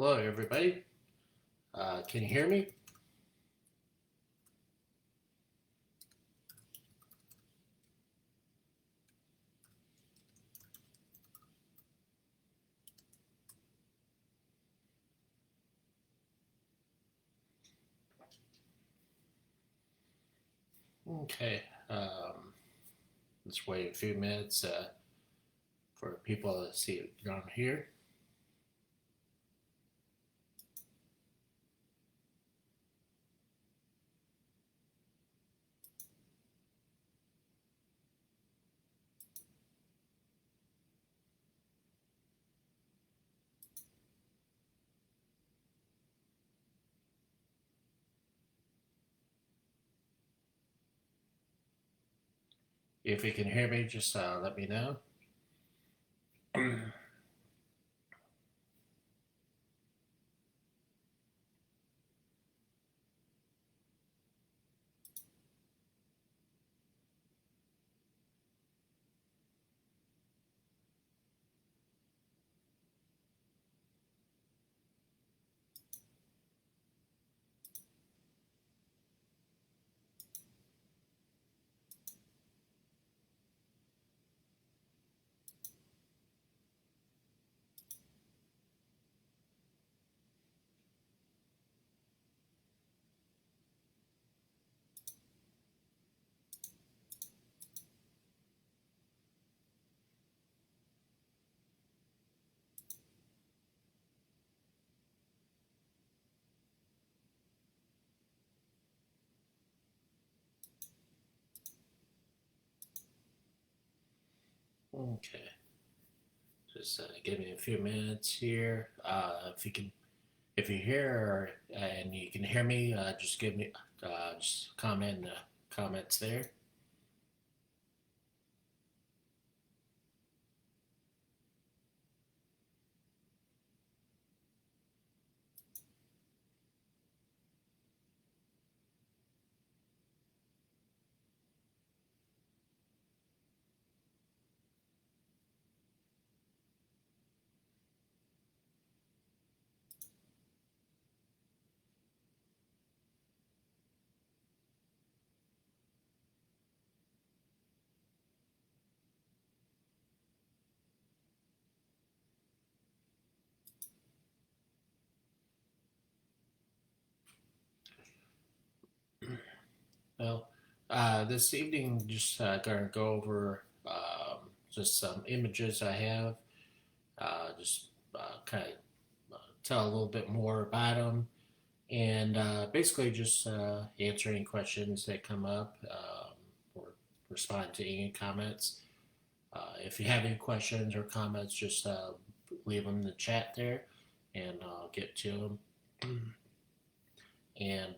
Hello, everybody. Can you hear me? Okay. Let's wait a few minutes for people to see it on here. If you can hear me, just let me know. Okay. Just give me a few minutes here. If you hear and you can hear me, just give me, just comment in the comments there. Well, this evening, just gonna go over just some images I have. Just kind of tell a little bit more about them, and basically just answer any questions that come up, or respond to any comments. If you have any questions or comments, just leave them in the chat there, and I'll get to them. And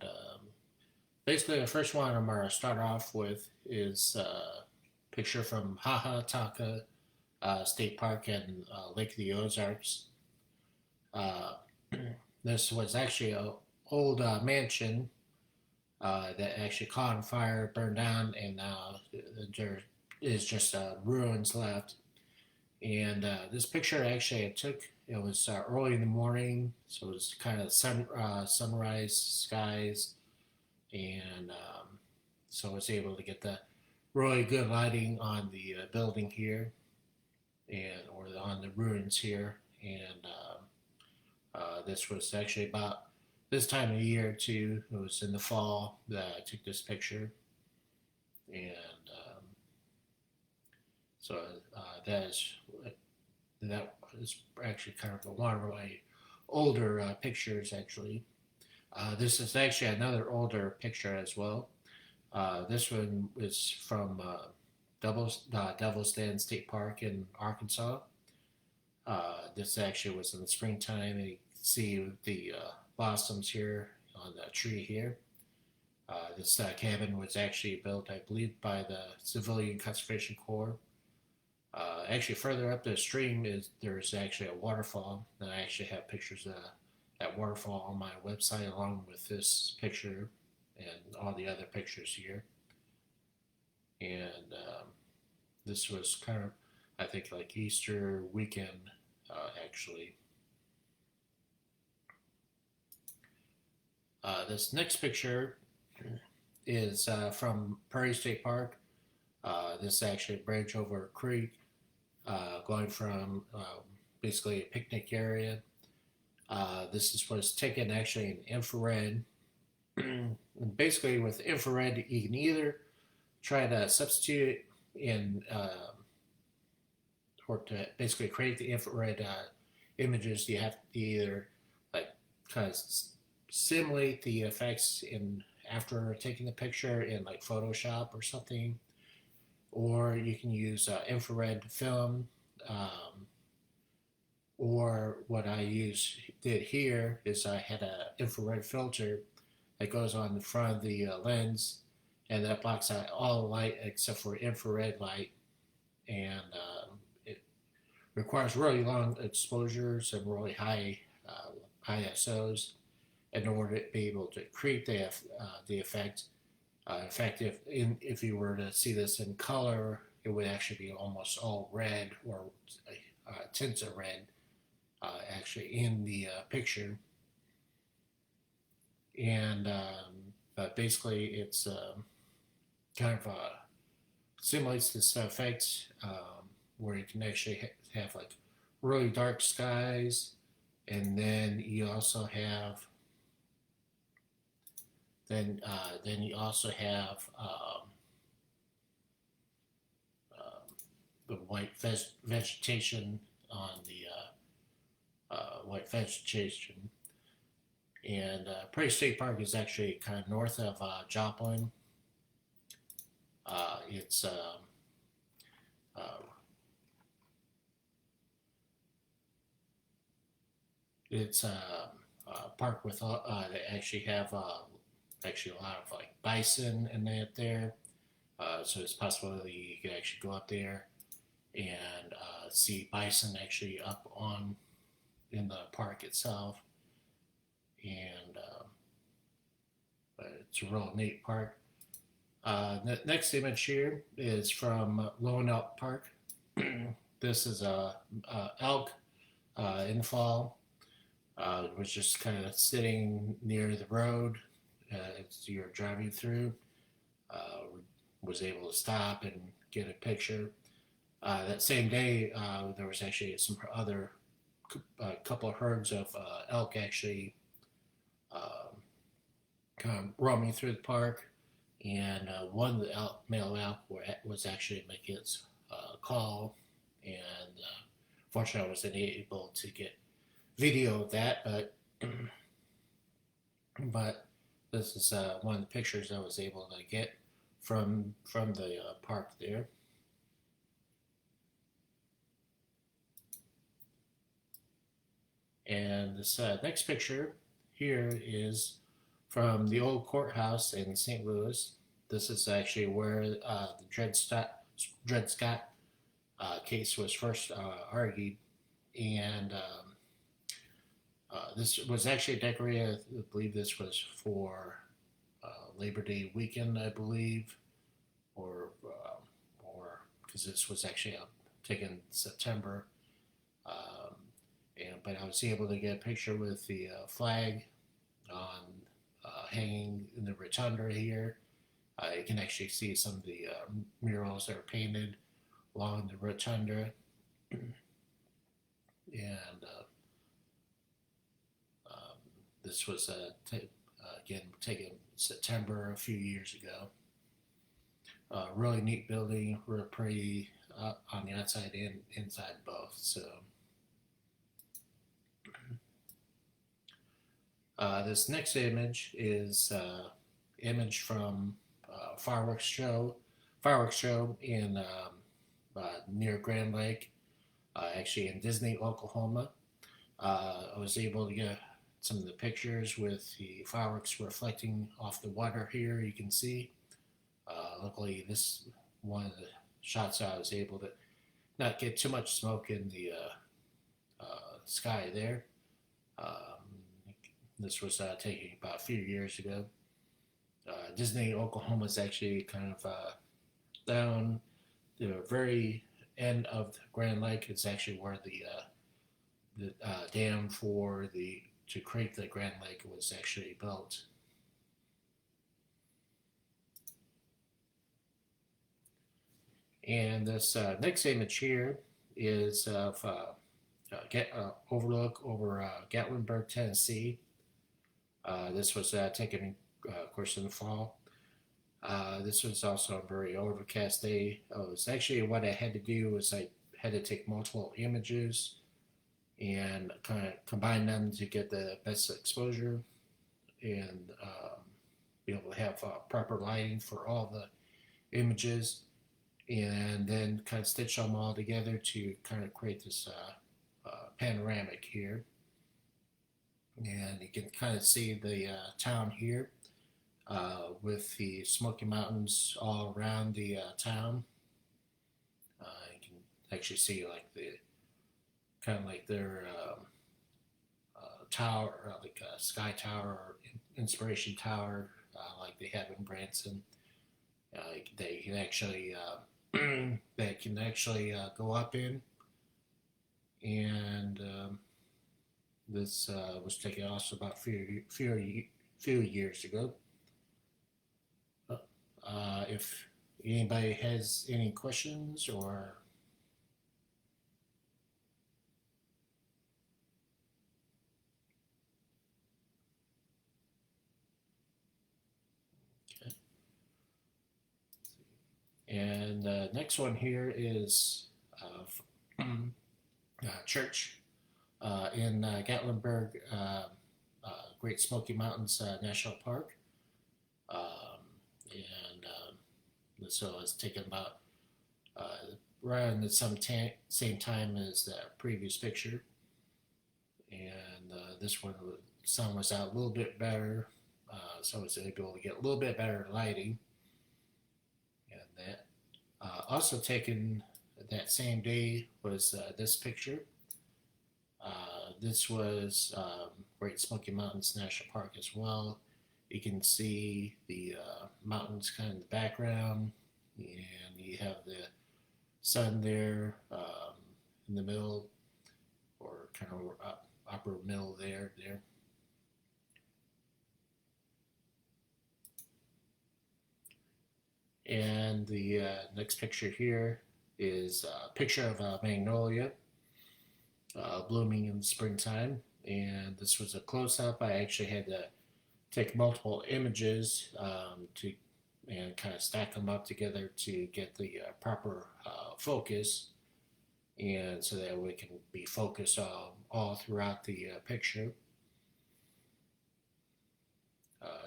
basically, the first one I'm going to start off with is a picture from Haha Taka State Park and Lake of the Ozarks. Uh, this was actually an old mansion that actually caught on fire, burned down, and there is just ruins left. And this picture actually I took. It was early in the morning, so it was kind of sunrise skies, and so I was able to get the really good lighting on the building here, and or on the ruins here, and this was actually about this time of the year too. It was in the fall that I took this picture, and so that is actually kind of one of my older pictures. Actually, this is actually another older picture as well. This one was from Devil's Den State Park in Arkansas. This actually was in the springtime. You can see the blossoms here on the tree here. This cabin was actually built, I believe, by the Civilian Conservation Corps. Actually, further up the stream is there's actually a waterfall, and I actually have pictures of that waterfall on my website along with this picture and all the other pictures here. And this was kind of, I think, like Easter weekend, actually. This next picture is from Prairie State Park. This is actually a bridge over a creek going from basically a picnic area. Was taken actually in infrared. And basically, with infrared, you can either try to substitute in or to basically create the infrared images. You have to either like kind of simulate the effects in after taking the picture in like Photoshop or something, or you can use infrared film. Or what did here is I had an infrared filter that goes on the front of the lens, and that blocks out all the light except for infrared light, and it requires really long exposures and really high ISOs in order to be able to create the effect. In fact, if you were to see this in color, it would actually be almost all red or tints of red actually in the picture. And but basically, it's kind of simulates this effect where you can actually have like really dark skies, and then you also have the white vegetation on the white vegetation. And Prairie State Park is actually kind of north of Joplin. It's uh, it's a park with they actually have actually a lot of like bison in it there. So it's possible that you could actually go up there and see bison actually up on in the park itself. And it's a real neat park. The next image here is from Lone Elk Park. This is a elk in the fall. It was just kind of sitting near the road as you're driving through. Was able to stop and get a picture. That same day, there was actually some other couple of herds of elk actually kind of roaming through the park, and one of the male elk was actually making its call, and fortunately I wasn't able to get video of that, but this is one of the pictures I was able to get from the park there. And this next picture here is from the old courthouse in St. Louis. This is actually where the Dred Scott case was first argued, and this was actually decorated. I believe this was for Labor Day weekend, I believe, or because this was actually taken in September. But I was able to get a picture with the flag on hanging in the rotunda here. You can actually see some of the murals that are painted along the rotunda, and this was again taken in September a few years ago. Really neat building, real pretty on the outside and inside both. So this next image is image from fireworks show in near Grand Lake, actually in Disney, Oklahoma. I was able to get some of the pictures with the fireworks reflecting off the water here. You can see. Luckily, this one of the shots I was able to not get too much smoke in the sky there. This was taken about a few years ago. Disney, Oklahoma is actually kind of down the very end of the Grand Lake. It's actually where the dam to create the Grand Lake was actually built. And this next image here is of Overlook over Gatlinburg, Tennessee. This was taken, of course, in the fall. This was also a very overcast day. It was actually what I had to do was I had to take multiple images and kind of combine them to get the best exposure and be able to have proper lighting for all the images, and then kind of stitch them all together to kind of create this panoramic here. And you can kind of see the town here with the Smoky Mountains all around the town. You can actually see like the kind of like their tower, like a sky tower or inspiration tower, like they have in Branson. They can actually go up in, and this was taken also about few years ago. If anybody has any questions or and next one here is church in Gatlinburg, Great Smoky Mountains National Park. And so it's taken about around the same time as the previous picture. And this one, the sun was out a little bit better, so I was able to get a little bit better lighting. And that also taken that same day was this picture. This was Great Smoky Mountains National Park as well. You can see the mountains kind of in the background, and you have the sun there in the middle, or kind of upper middle there. And the next picture here is a picture of a magnolia blooming in the springtime. And this was a close up. I actually had to take multiple images to and kind of stack them up together to get the proper focus, and so that we can be focused all throughout the picture.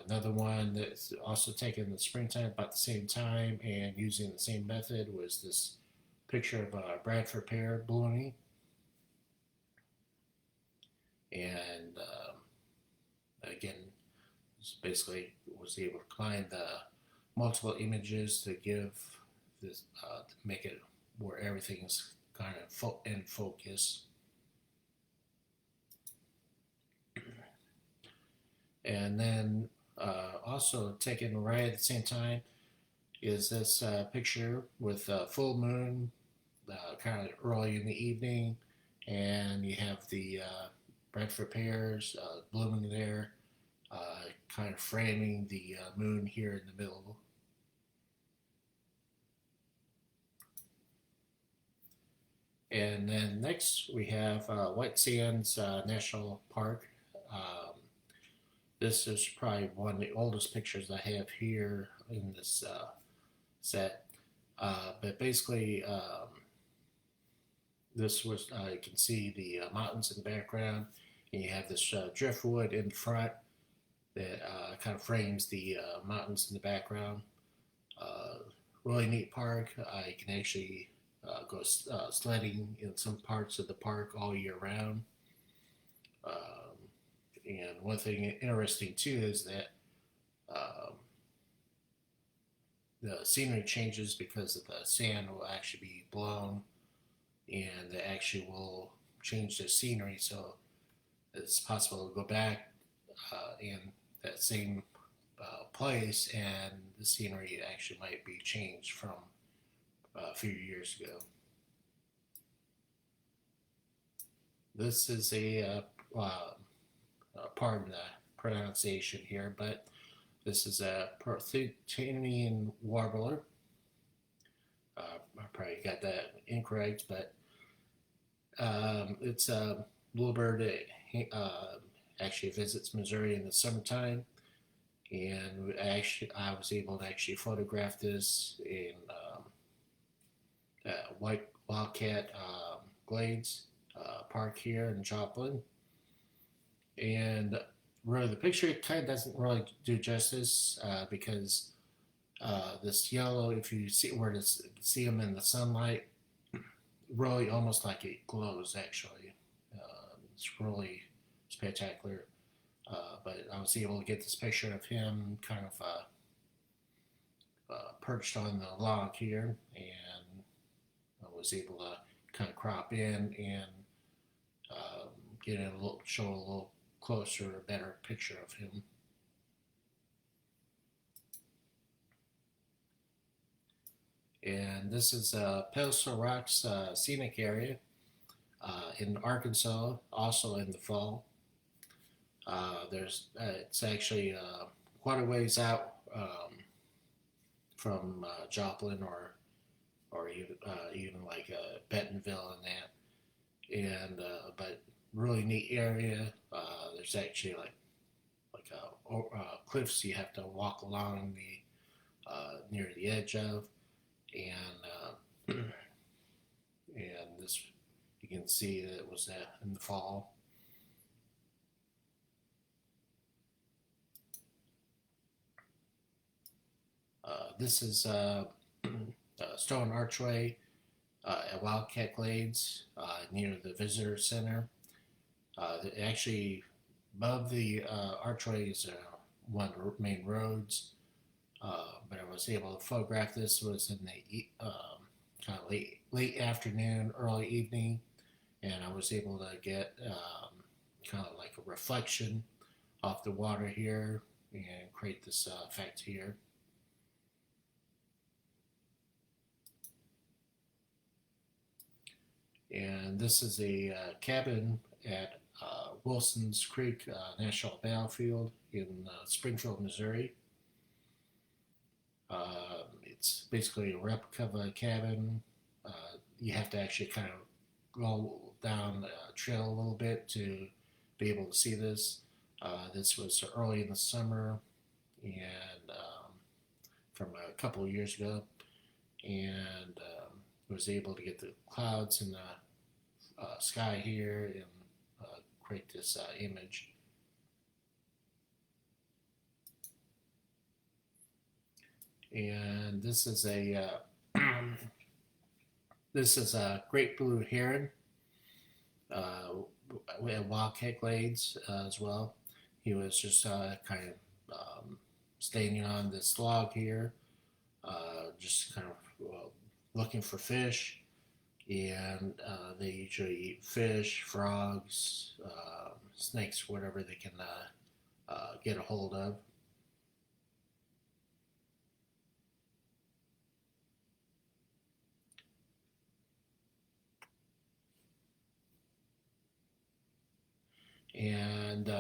Another one that's also taken in the springtime about the same time and using the same method was this picture of Bradford Pear blooming. And again, basically was able to combine the multiple images to give this to make it where everything is kind of in focus. And then also taken right at the same time is this picture with full moon, kind of early in the evening, and you have the Bradford pears blooming there, kind of framing the moon here in the middle. And then next we have White Sands National Park. This is probably one of the oldest pictures I have here in this set. But basically, this was, you can see the mountains in the background, and you have this driftwood in front that kind of frames the mountains in the background. Really neat park. You can actually go sledding in some parts of the park all year round. And one thing interesting too is that the scenery changes because of the sand will actually be blown, and they actually will change the scenery. So it's possible to go back in that same place, and the scenery actually might be changed from a few years ago. This is a pardon the pronunciation here, but this is a Perthenian warbler, probably got that incorrect, but it's a little bird that actually visits Missouri in the summertime, and I was able to actually photograph this in Wildcat Glades Park here in Joplin, and really the picture kind of doesn't really do justice because this yellow, if you see them in the sunlight, really almost like it glows actually. It's really spectacular. But I was able to get this picture of him kind of perched on the log here, and I was able to kind of crop in and get show a little closer, a better picture of him. And this is Pedestal Rocks scenic area in Arkansas, also in the fall. It's actually quite a ways out from Joplin or even like Bentonville and that, and but really neat area. There's actually cliffs you have to walk along the near the edge of, and and this you can see that it was in the fall. This is Stone Archway at Wildcat Glades near the Visitor Center. Actually, above the archway is one of the main roads, but I was able to photograph this. Was in the kind of late afternoon, early evening, and I was able to get kind of like a reflection off the water here and create this effect here. And this is a cabin at Wilson's Creek National Battlefield in Springfield, Missouri. It's basically a replica of a cabin. You have to actually kind of go down a trail a little bit to be able to see this. This was early in the summer and from a couple of years ago, and was able to get the clouds in the sky here and create this image. And this is a this is a great blue heron. We have Wildcat Glades as well. He was just kind of staying on this log here, just kind of looking for fish, and they usually eat fish, frogs, snakes, whatever they can get a hold of. And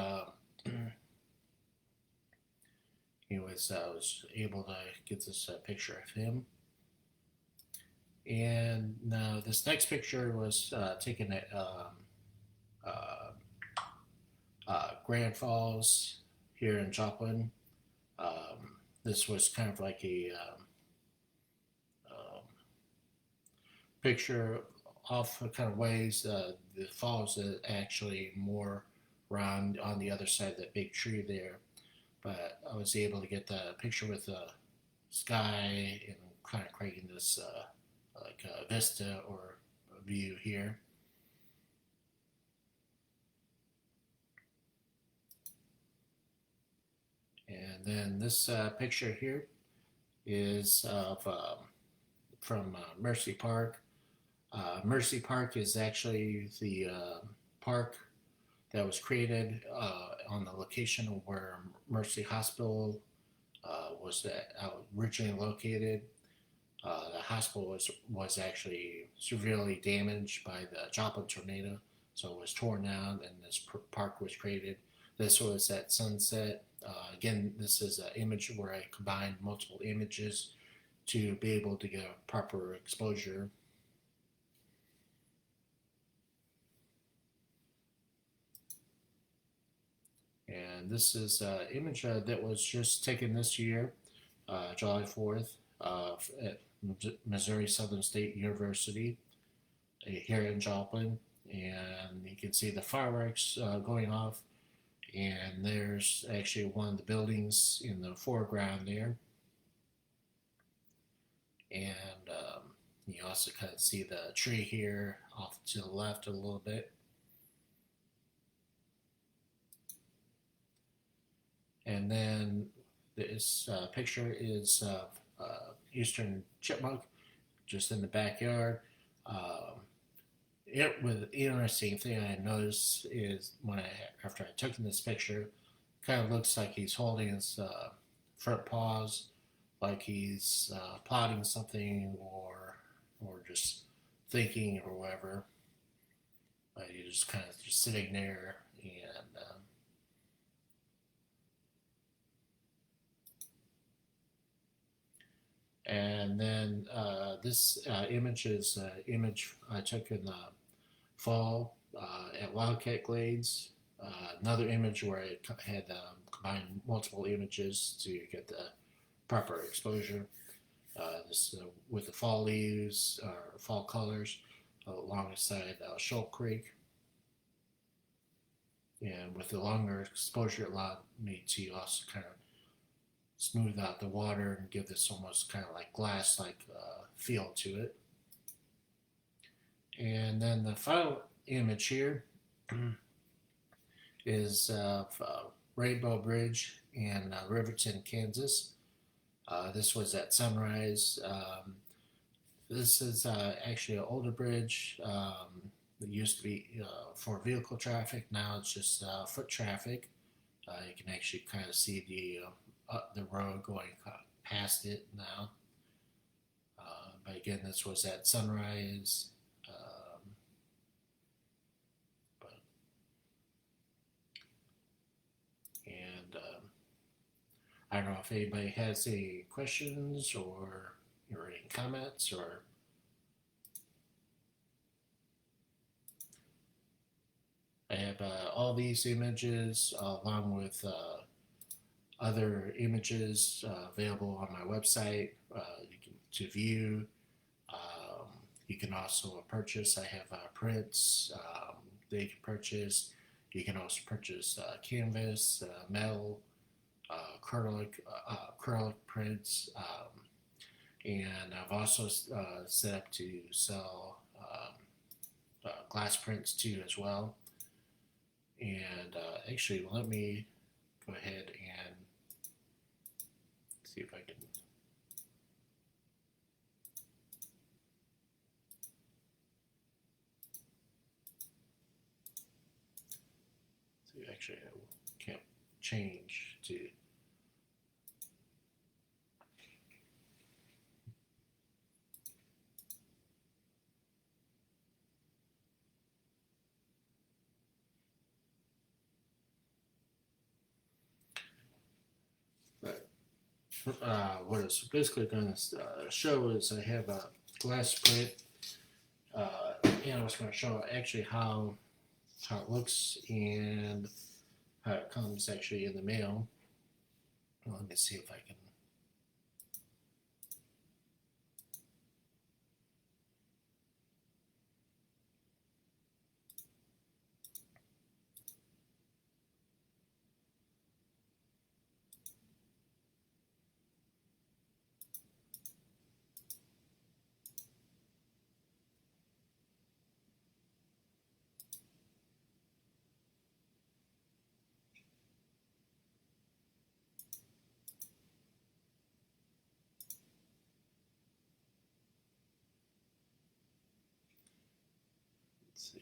anyways, I was able to get this picture of him. And now this next picture was taken at Grand Falls here in Joplin. This was kind of like a picture off kind of ways. The falls are actually more around on the other side of that big tree there. But I was able to get the picture with the sky and kind of creating this like a vista or a view here. And then this picture here is of from Mercy Park. Mercy Park is actually the park that was created on the location where Mercy Hospital was originally located. The hospital was actually severely damaged by the Joplin tornado, so it was torn down, and this park was created. This was at sunset. Again, this is an image where I combined multiple images to be able to get a proper exposure. And this is an image that was just taken this year, July 4th, at Missouri Southern State University here in Joplin. And you can see the fireworks going off. And there's actually one of the buildings in the foreground there. And you also kind of see the tree here off to the left a little bit. And then this picture is of eastern chipmunk just in the backyard. The interesting thing I noticed is after I took this picture, kind of looks like he's holding his front paws, like he's plotting something or just thinking or whatever. He's just kind of just sitting there and then this image is an image I took in the fall at Wildcat Glades. Another image where I had combined multiple images to get the proper exposure. This with the fall leaves or fall colors alongside Shoal Creek. And with the longer exposure, it allowed me to also kind of smooth out the water and give this almost kind of like glass-like feel to it. And then the final image here is of Rainbow Bridge in Riverton, Kansas. This was at sunrise. This is actually an older bridge. It used to be for vehicle traffic. Now it's just foot traffic. You can actually kind of see the road going past it now. But again, this was at sunrise. I don't know if anybody has any questions or any comments or. I have all these images along with other images available on my website to view. You can also purchase. I have prints that you can purchase. You can also purchase canvas, metal, acrylic prints, and I've also set up to sell glass prints too as well. And actually, let me go ahead and see if I can. See, actually, I can't change to. What it's basically going to show is I have a glass print, and I was going to show actually how it looks and how it comes actually in the mail. Let me see if I can. Let's see.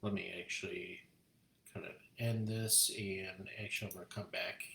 Let me actually kind of end this and actually I'm going to come back